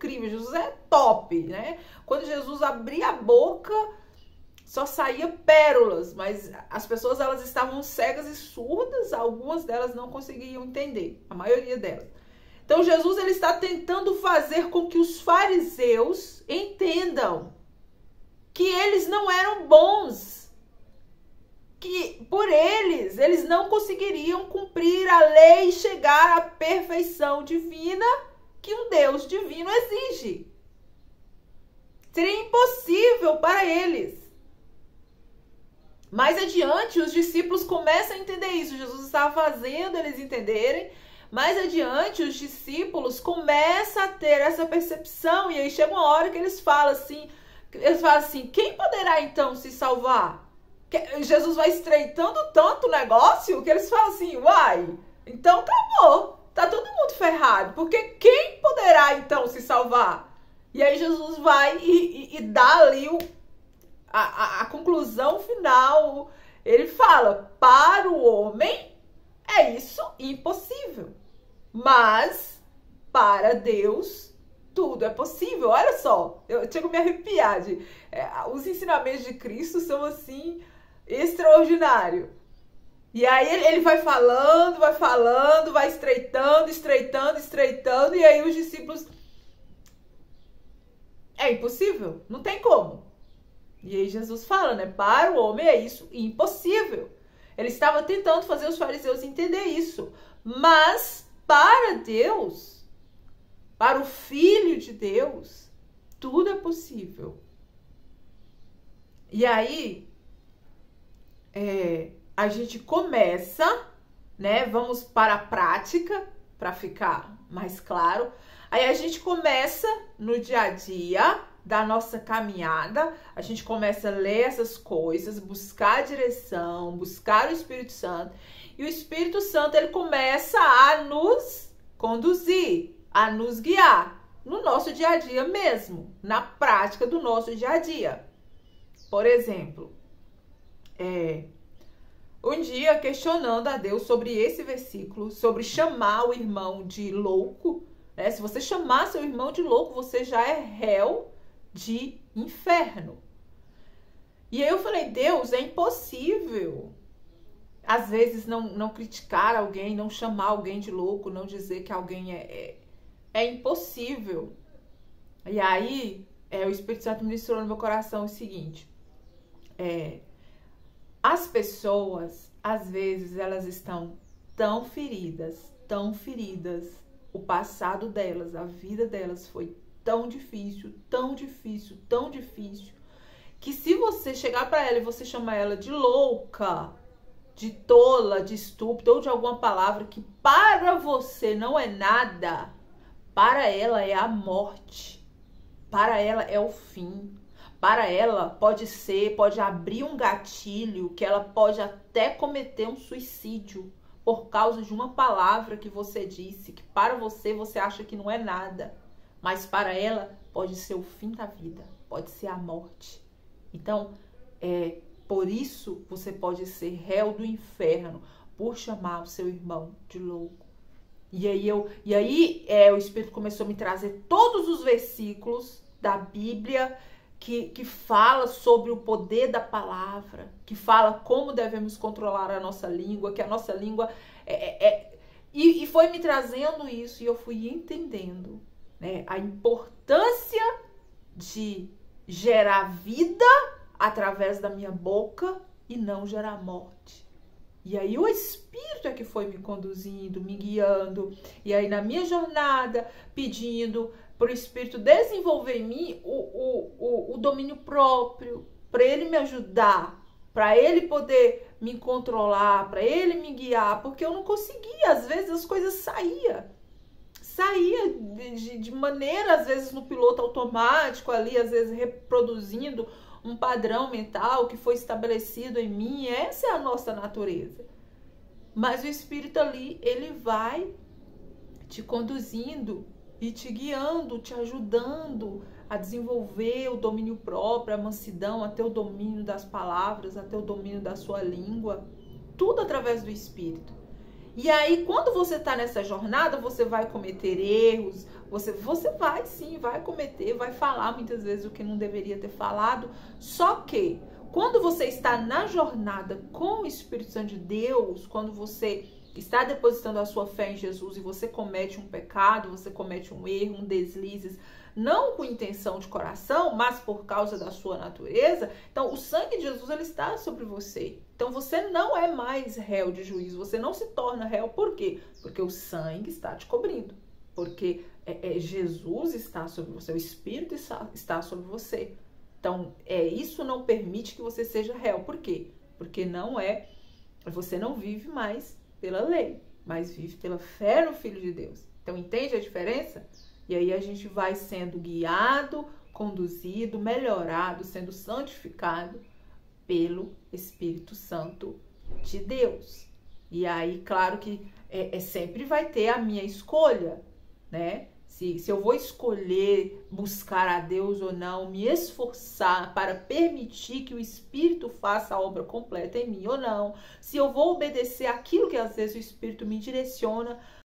incrível, Jesus é top, né? Quando Jesus abria a boca, só saía pérolas, mas as pessoas, elas estavam cegas e surdas, algumas delas não conseguiam entender, a maioria delas. Então Jesus, ele está tentando fazer com que os fariseus entendam que eles não eram bons, que por eles não conseguiriam cumprir a lei e chegar à perfeição divina que um Deus divino exige. Seria impossível para eles. Mais adiante, os discípulos começam a entender isso. Jesus estava fazendo eles entenderem. Mais adiante, os discípulos começam a ter essa percepção. E aí chega uma hora que eles falam assim, quem poderá então se salvar? Jesus vai estreitando tanto o negócio que eles falam assim, uai, então acabou, tá todo mundo ferrado, porque quem poderá então se salvar? E aí Jesus vai e dá ali a conclusão final. Ele fala, para o homem é isso impossível, mas para Deus tudo é possível. Olha só, eu chego a me arrepiar. Os ensinamentos de Cristo são assim, extraordinários. E aí ele vai falando, vai estreitando, e aí os discípulos, é impossível, não tem como. E aí Jesus fala, né, para o homem é isso impossível. Ele estava tentando fazer os fariseus entender isso, mas para Deus, para o Filho de Deus, tudo é possível. E aí, a gente começa, né? Vamos para a prática, para ficar mais claro. Aí a gente começa no dia a dia da nossa caminhada, a gente começa a ler essas coisas, buscar a direção, buscar o Espírito Santo. E o Espírito Santo, ele começa a nos conduzir, a nos guiar no nosso dia a dia mesmo, na prática do nosso dia a dia. Por exemplo, um dia questionando a Deus sobre esse versículo, sobre chamar o irmão de louco, né? Se você chamar seu irmão de louco, você já é réu de inferno. E aí eu falei, Deus, é impossível às vezes não criticar alguém, não chamar alguém de louco, não dizer que alguém é impossível. E aí o Espírito Santo ministrou no meu coração o seguinte, as pessoas, às vezes, elas estão tão feridas, o passado delas, a vida delas foi tão difícil, que se você chegar para ela e você chamar ela de louca, de tola, de estúpida ou de alguma palavra que para você não é nada, para ela é a morte, para ela é o fim, para ela pode abrir um gatilho que ela pode até cometer um suicídio por causa de uma palavra que você disse, que para você acha que não é nada. Mas para ela pode ser o fim da vida, pode ser a morte. Então, por isso você pode ser réu do inferno, por chamar o seu irmão de louco. E aí o Espírito começou a me trazer todos os versículos da Bíblia que fala sobre o poder da palavra, que fala como devemos controlar a nossa língua, que a nossa língua e foi me trazendo isso e eu fui entendendo, né, a importância de gerar vida através da minha boca e não gerar morte. E aí o Espírito é que foi me conduzindo, me guiando, e aí na minha jornada pedindo para o Espírito desenvolver em mim o domínio próprio, para ele me ajudar, para ele poder me controlar, para ele me guiar, porque eu não conseguia, às vezes as coisas saía de maneira, às vezes no piloto automático ali, às vezes reproduzindo um padrão mental que foi estabelecido em mim. Essa é a nossa natureza. Mas o Espírito ali, ele vai te conduzindo e te guiando, te ajudando a desenvolver o domínio próprio, a mansidão, a ter o domínio das palavras, a ter o domínio da sua língua, tudo através do Espírito. E aí, quando você está nessa jornada, você vai cometer erros, você vai sim, vai cometer, vai falar muitas vezes o que não deveria ter falado. Só que, quando você está na jornada com o Espírito Santo de Deus, quando você está depositando a sua fé em Jesus e você comete um pecado, você comete um erro, um deslizes, não com intenção de coração, mas por causa da sua natureza, então o sangue de Jesus ele está sobre você. Então você não é mais réu de juízo, você não se torna réu. Por quê? Porque o sangue está te cobrindo. Porque Jesus está sobre você, o Espírito está sobre você. Então, isso não permite que você seja réu. Por quê? Porque você não vive mais pela lei, mas vive pela fé no Filho de Deus. Então, entende a diferença? E aí a gente vai sendo guiado, conduzido, melhorado, sendo santificado pelo Espírito Santo de Deus. E aí, claro que sempre vai ter a minha escolha, né? Se eu vou escolher buscar a Deus ou não, me esforçar para permitir que o Espírito faça a obra completa em mim ou não, se eu vou obedecer aquilo que às vezes o Espírito me direciona,